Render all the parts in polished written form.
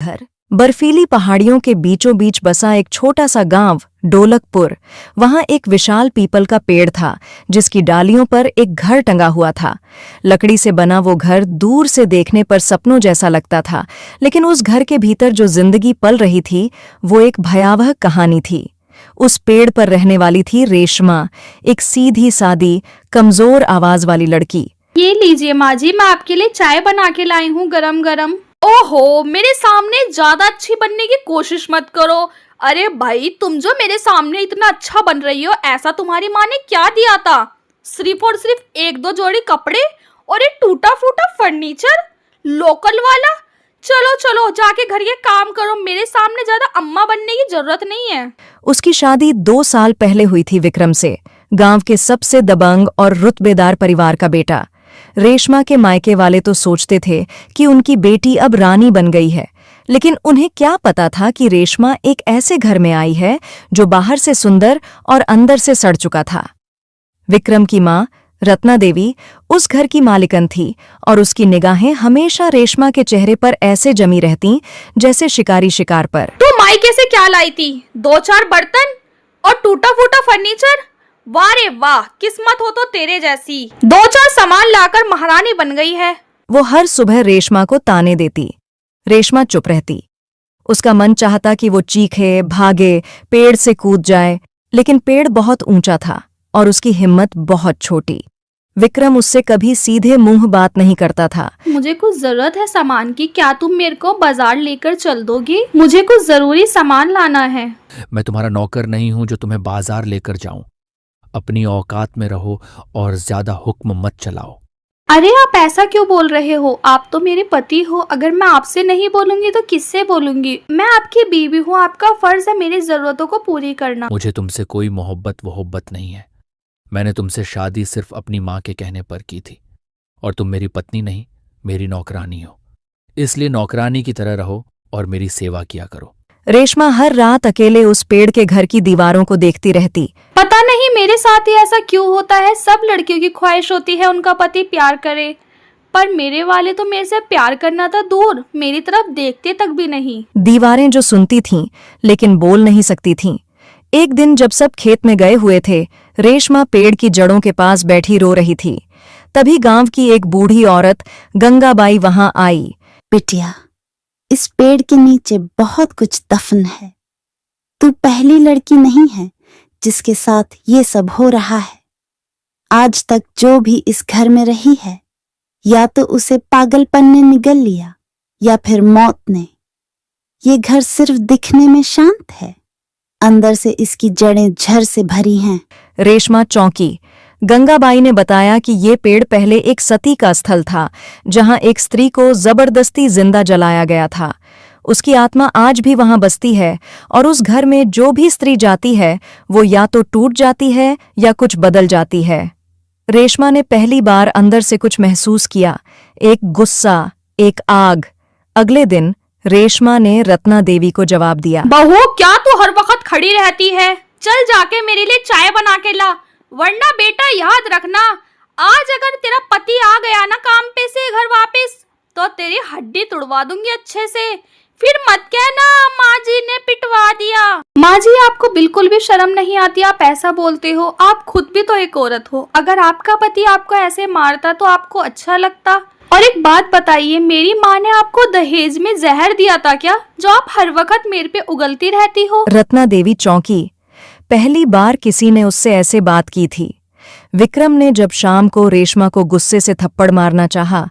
घर। बर्फीली पहाड़ियों के बीचों बीच बसा एक छोटा सा गांव ढोलकपुर। वहां एक विशाल पीपल का पेड़ था जिसकी डालियों पर एक घर टंगा हुआ था। लकड़ी से बना वो घर दूर से देखने पर सपनों जैसा लगता था, लेकिन उस घर के भीतर जो जिंदगी पल रही थी वो एक भयावह कहानी थी। उस पेड़ पर रहने वाली थी रेशमा, एक सीधी सादी कमजोर आवाज वाली लड़की। ये लीजिए माँ जी, मैं आपके लिए चाय बना के लाई हूँ गरम गरम। ओहो, मेरे सामने ज्यादा अच्छी बनने की कोशिश मत करो। अरे भाई, तुम जो मेरे सामने इतना अच्छा बन रही हो, ऐसा तुम्हारी माँ ने क्या दिया था? सिर्फ और सिर्फ एक दो जोड़ी कपड़े और एक टूटा फूटा फर्नीचर, लोकल वाला। चलो चलो जाके घर के काम करो, मेरे सामने ज्यादा अम्मा बनने की जरूरत नहीं है। उसकी शादी 2 साल पहले हुई थी विक्रम से, गांव के सबसे दबंग और रुतबेदार परिवार का बेटा। रेशमा के मायके वाले तो सोचते थे कि उनकी बेटी अब रानी बन गई है, लेकिन उन्हें क्या पता था कि रेशमा एक ऐसे घर में आई है जो बाहर से सुंदर और अंदर से सड़ चुका था। विक्रम की मां रत्ना देवी उस घर की मालिकन थी और उसकी निगाहें हमेशा रेशमा के चेहरे पर ऐसे जमी रहती जैसे शिकारी शिकार पर। तू मायके से क्या लाई थी? 2-4 बर्तन और टूटा फूटा फर्नीचर? वाह रे वाह, किस्मत हो तो तेरे जैसी। 2-4 सामान लाकर महारानी बन गई है। वो हर सुबह रेशमा को ताने देती। रेशमा चुप रहती। उसका मन चाहता कि वो चीखे, भागे, पेड़ से कूद जाए, लेकिन पेड़ बहुत ऊंचा था और उसकी हिम्मत बहुत छोटी। विक्रम उससे कभी सीधे मुंह बात नहीं करता था। मुझे कुछ जरूरत है सामान की, क्या तुम मेरे को बाजार लेकर चल दोगी? मुझे कुछ जरूरी सामान लाना है। मैं तुम्हारा नौकर नहीं हूं जो तुम्हें बाजार लेकर जाऊं। अपनी औकात में रहो और ज्यादा हुक्म मत चलाओ। अरे आप ऐसा क्यों बोल रहे हो? आप तो मेरे पति हो। अगर मैं आपसे नहीं बोलूंगी तो किससे बोलूंगी? मैं आपकी बीवी हूँ, आपका फर्ज है मेरी जरूरतों को पूरी करना। मुझे तुमसे कोई मोहब्बत नहीं है। मैंने तुमसे शादी सिर्फ अपनी माँ के कहने पर की थी, और तुम मेरी पत्नी नहीं, मेरी नौकरानी हो। इसलिए नौकरानी की तरह रहो और मेरी सेवा किया करो। रेशमा हर रात अकेले उस पेड़ के घर की दीवारों को देखती रहती। पता नहीं मेरे साथ ही ऐसा क्यों होता है। सब लड़कियों की ख्वाहिश होती है उनका पति प्यार करे, पर मेरे वाले तो मेरे से प्यार करना था दूर, मेरी तरफ देखते तक भी नहीं। दीवारें जो सुनती थीं लेकिन बोल नहीं सकती थीं। एक दिन जब सब खेत में गए हुए थे, रेशमा पेड़ की जड़ों के पास बैठी रो रही थी। तभी गांव की एक बूढ़ी औरत गंगाबाई वहां आई। बिटिया, इस पेड़ के नीचे बहुत कुछ दफन है। तू पहली लड़की नहीं है जिसके साथ ये सब हो रहा है। आज तक जो भी इस घर में रही है, या तो उसे पागलपन ने निगल लिया या फिर मौत ने। ये घर सिर्फ दिखने में शांत है, अंदर से इसकी जड़ें झर से भरी हैं। रेशमा चौंकी। गंगाबाई ने बताया कि ये पेड़ पहले एक सती का स्थल था, जहां एक स्त्री को जबरदस्ती जिंदा जलाया गया था। उसकी आत्मा आज भी वहां बसती है और उस घर में जो भी स्त्री जाती है वो या तो टूट जाती है या कुछ बदल जाती है। रेशमा ने पहली बार अंदर से कुछ महसूस किया, एक गुस्सा, एक आग। अगले दिन रेशमा ने रत्ना देवी को जवाब दिया। बहू, क्या तू हर वक्त खड़ी रहती है? चल जाके मेरे लिए चाय बना के ला, वरना बेटा याद रखना, आज अगर तेरा पति आ गया ना काम पे से घर वापस, तो तेरी हड्डी तुड़वा दूंगी अच्छे से। फिर मत कहना माँ जी ने पिटवा दिया। माँ जी, आपको बिल्कुल भी शर्म नहीं आती? आप ऐसा बोलते हो, आप खुद भी तो एक औरत हो। अगर आपका पति आपको ऐसे मारता तो आपको अच्छा लगता? और एक बात बताइए, मेरी माँ ने आपको दहेज में जहर दिया था क्या, जो आप हर वक्त मेरे पे उगलती रहती हो? रत्ना देवी चौंकी। पहली बार किसी ने उससे ऐसे बात की थी। विक्रम ने जब शाम को रेशमा को गुस्से से थप्पड़ मारना चाहा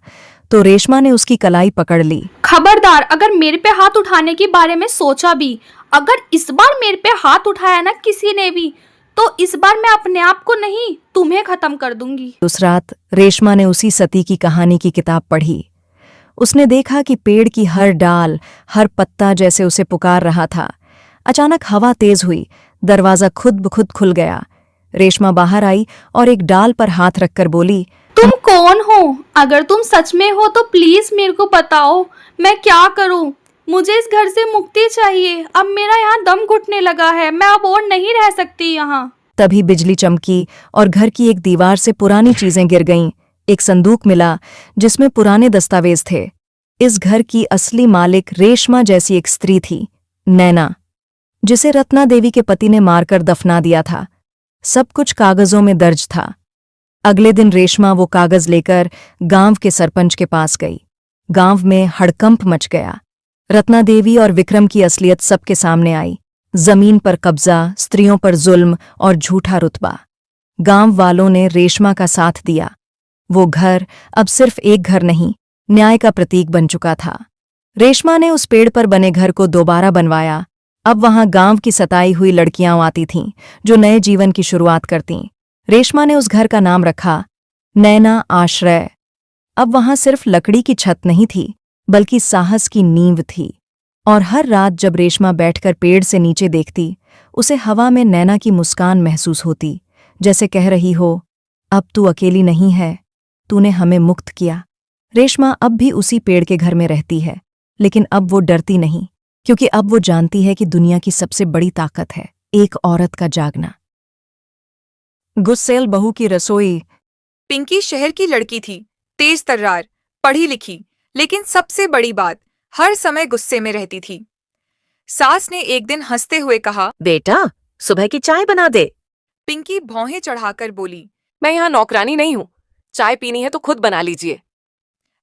तो रेशमा ने उसकी कलाई पकड़ ली। खबरदार, अगर मेरे पे हाथ उठाने के बारे में सोचा भी, अगर इस बार मेरे पे हाथ उठाया ना किसी ने भी, तो इस बार मैं अपने आप को नहीं, तुम्हें खत्म कर दूंगी। उस रात रेशमा ने उसी सती की कहानी की किताब पढ़ी। उसने देखा कि पेड़ की हर डाल, हर पत्ता जैसे उसे पुकार रहा था। अचानक हवा तेज हुई, दरवाजा खुद ब खुद खुल गया। रेशमा बाहर आई और एक डाल पर हाथ रखकर बोली, तुम कौन हो? अगर तुम सच में हो तो प्लीज मेरे को बताओ, मैं क्या करूं? मुझे इस घर से मुक्ति चाहिए। अब मेरा यहाँ दम घुटने लगा है, मैं अब और नहीं रह सकती यहाँ। तभी बिजली चमकी और घर की एक दीवार से पुरानी चीजें गिर गईं। एक संदूक मिला जिसमें पुराने दस्तावेज थे। इस घर की असली मालिक रेशमा जैसी एक स्त्री थी, नैना, जिसे रत्ना देवी के पति ने मारकर दफना दिया था। सब कुछ कागजों में दर्ज था। अगले दिन रेशमा वो कागज लेकर गांव के सरपंच के पास गई। गांव में हड़कंप मच गया। रत्ना देवी और विक्रम की असलियत सबके सामने आई। जमीन पर कब्जा, स्त्रियों पर जुल्म और झूठा रुतबा। गांव वालों ने रेशमा का साथ दिया। वो घर अब सिर्फ एक घर नहीं, न्याय का प्रतीक बन चुका था। रेशमा ने उस पेड़ पर बने घर को दोबारा बनवाया। अब वहां गांव की सताई हुई लड़कियां आती थीं, जो नए जीवन की शुरुआत करतीं। रेशमा ने उस घर का नाम रखा नैना आश्रय। अब वहां सिर्फ लकड़ी की छत नहीं थी, बल्कि साहस की नींव थी। और हर रात जब रेशमा बैठकर पेड़ से नीचे देखती, उसे हवा में नैना की मुस्कान महसूस होती, जैसे कह रही हो, अब तू अकेली नहीं है, तूने हमें मुक्त किया। रेशमा अब भी उसी पेड़ के घर में रहती है, लेकिन अब वो डरती नहीं, क्योंकि अब वो जानती है कि दुनिया की सबसे बड़ी ताकत है एक औरत का जागना। गुस्सेल बहू की रसोई। पिंकी शहर की लड़की थी, तेज तर्रार, पढ़ी लिखी, लेकिन सबसे बड़ी बात, हर समय गुस्से में रहती थी। सास ने एक दिन हंसते हुए कहा, बेटा, सुबह की चाय बना दे। पिंकी भौहें चढ़ाकर बोली, मैं यहाँ नौकरानी नहीं हूँ, चाय पीनी है तो खुद बना लीजिए।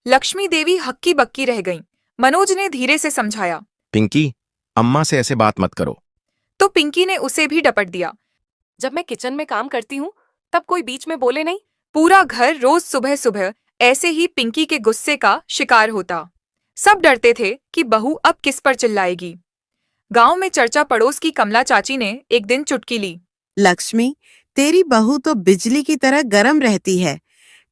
लक्ष्मी देवी हक्की बक्की रह गईं। मनोज ने धीरे से समझाया, पिंकी, अम्मा से ऐसे बात मत करो। तो पिंकी ने उसे भी डपट दिया। जब मैं किचन में काम करती हूँ तब कोई बीच में बोले नहीं। पूरा घर रोज सुबह सुबह ऐसे ही पिंकी के गुस्से का शिकार होता। सब डरते थे कि बहू अब किस पर चिल्लाएगी। गांव में चर्चा पड़ोस की कमला चाची ने एक दिन चुटकी ली, लक्ष्मी, तेरी बहू तो बिजली की तरह गरम रहती है।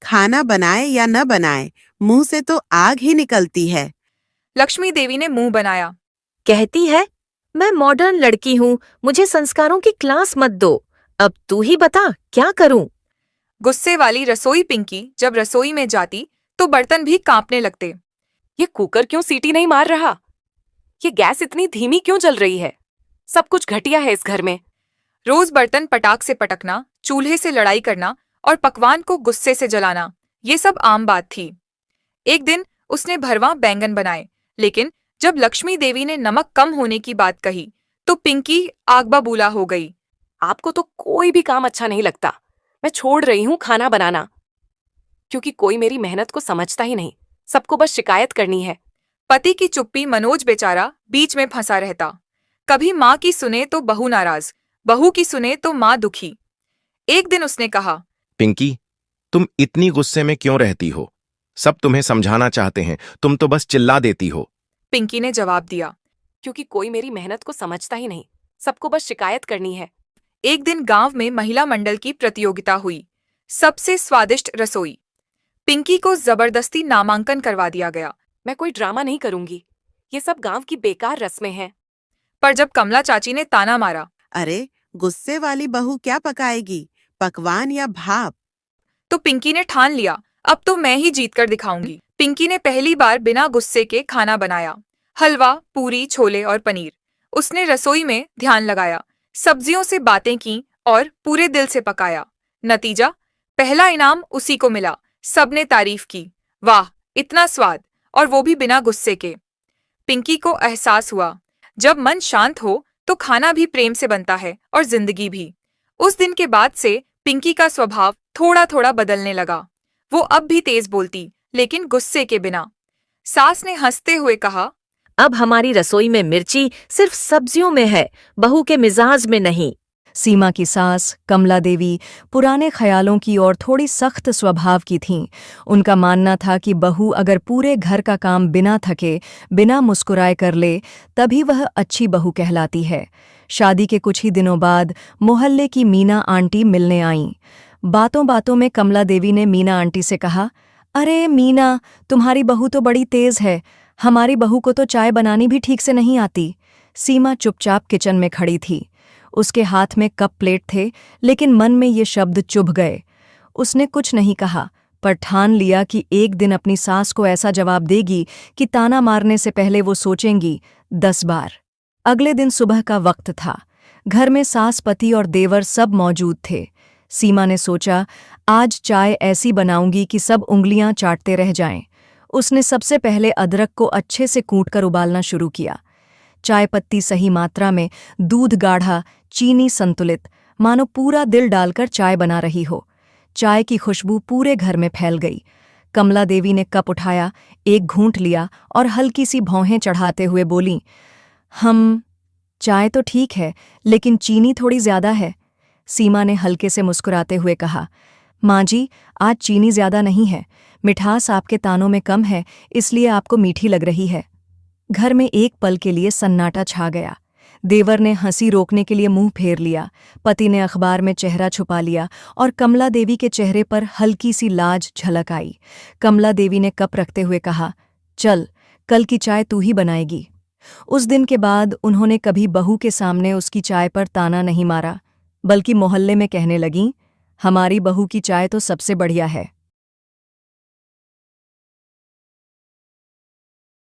खाना बनाए या न बनाए, मुंह से तो आग ही निकलती है। लक्ष्मी देवी ने मुंह बनाया। कहती है, मैं मॉडर्न लड़की हूँ, मुझे संस्कारों की क्लास मत दो। अब तू ही बता क्या करूँ। गुस्से वाली रसोई पिंकी जब रसोई में जाती तो बर्तन भी कांपने लगते। ये कुकर क्यों सीटी नहीं मार रहा? ये गैस इतनी धीमी क्यों जल रही है? सब कुछ घटिया है इस घर में। रोज बर्तन पटाख से पटकना, चूल्हे से लड़ाई करना और पकवान को गुस्से से जलाना, ये सब आम बात थी। एक दिन उसने भरवां बैंगन बनाए, लेकिन जब लक्ष्मी देवी ने नमक कम होने की बात कही तो पिंकी आग बबूला हो गई। आपको तो कोई भी काम अच्छा नहीं लगता। मैं छोड़ रही हूँ खाना बनाना, क्योंकि कोई मेरी मेहनत को समझता ही नहीं। सबको बस शिकायत करनी है। पति की चुप्पी मनोज बेचारा बीच में फंसा रहता। कभी माँ की सुने तो बहू नाराज, बहू की सुने तो माँ दुखी। एक दिन उसने कहा, पिंकी, तुम इतनी गुस्से में क्यों रहती हो? सब तुम्हें समझाना चाहते हैं, तुम तो बस चिल्ला देती हो। पिंकी ने जवाब दिया, क्योंकि कोई मेरी मेहनत को समझता ही नहीं। सबको बस शिकायत करनी है। एक दिन गांव में महिला मंडल की प्रतियोगिता हुई। सबसे स्वादिष्ट रसोई। पिंकी को जबरदस्ती नामांकन करवा दिया गया। मैं कोई ड्रामा नहीं करूंगी, ये सब गांव की बेकार रस्में हैं। पर जब कमला चाची ने ताना मारा, अरे, गुस्से वाली बहू क्या पकाएगी, पकवान या भाप? तो पिंकी ने ठान लिया, अब तो मैं ही जीत कर दिखाऊंगी। पिंकी ने पहली बार बिना गुस्से के खाना बनाया। हलवा, पूरी, छोले और पनीर। उसने रसोई में ध्यान लगाया, सब्जियों से बातें की और पूरे दिल से पकाया। नतीजा, पहला इनाम उसी को मिला। सबने तारीफ की, वाह, इतना स्वाद, और वो भी बिना गुस्से के। पिंकी को एहसास हुआ, जब मन शांत हो तो खाना भी प्रेम से बनता है और जिंदगी भी। उस दिन के बाद से पिंकी का स्वभाव थोड़ा थोड़ा बदलने लगा। वो अब भी तेज बोलती, लेकिन गुस्से के बिना। सास ने हंसते हुए कहा, अब हमारी रसोई में मिर्ची सिर्फ सब्जियों में है, बहू के मिजाज में नहीं। सीमा की सास कमला देवी पुराने ख्यालों की और थोड़ी सख्त स्वभाव की थीं। उनका मानना था कि बहू अगर पूरे घर का काम बिना थके, बिना मुस्कुराए कर ले, तभी वह अच्छी बहू कहलाती है। शादी के कुछ ही दिनों बाद मोहल्ले की मीना आंटी मिलने आईं। बातों बातों में कमला देवी ने मीना आंटी से कहा, अरे मीना, तुम्हारी बहू तो बड़ी तेज है, हमारी बहू को तो चाय बनानी भी ठीक से नहीं आती। सीमा चुपचाप किचन में खड़ी थी। उसके हाथ में कप प्लेट थे, लेकिन मन में ये शब्द चुभ गए। उसने कुछ नहीं कहा, पर ठान लिया कि एक दिन अपनी सास को ऐसा जवाब देगी कि ताना मारने से पहले वो सोचेंगी 10 बार। अगले दिन सुबह का वक्त था। घर में सास, पति और देवर सब मौजूद थे। सीमा ने सोचा, आज चाय ऐसी बनाऊंगी कि सब उंगलियां चाटते रह जाएं। उसने सबसे पहले अदरक को अच्छे से कूटकर उबालना शुरू किया। चाय पत्ती सही मात्रा में, दूध गाढ़ा, चीनी संतुलित, मानो पूरा दिल डालकर चाय बना रही हो। चाय की खुशबू पूरे घर में फैल गई। कमला देवी ने कप उठाया, एक घूंट लिया और हल्की सी भौहें चढ़ाते हुए बोलीं, चाय तो ठीक है, लेकिन चीनी थोड़ी ज्यादा है। सीमा ने हल्के से मुस्कुराते हुए कहा, माँ जी, आज चीनी ज्यादा नहीं है, मिठास आपके तानों में कम है, इसलिए आपको मीठी लग रही है। घर में एक पल के लिए सन्नाटा छा गया। देवर ने हंसी रोकने के लिए मुंह फेर लिया, पति ने अखबार में चेहरा छुपा लिया और कमला देवी के चेहरे पर हल्की सी लाज झलक आई। कमला देवी ने कप रखते हुए कहा, चल, कल की चाय तू ही बनाएगी। उस दिन के बाद उन्होंने कभी बहू के सामने उसकी चाय पर ताना नहीं मारा, बल्कि मोहल्ले में कहने लगीं, हमारी बहू की चाय तो सबसे बढ़िया है।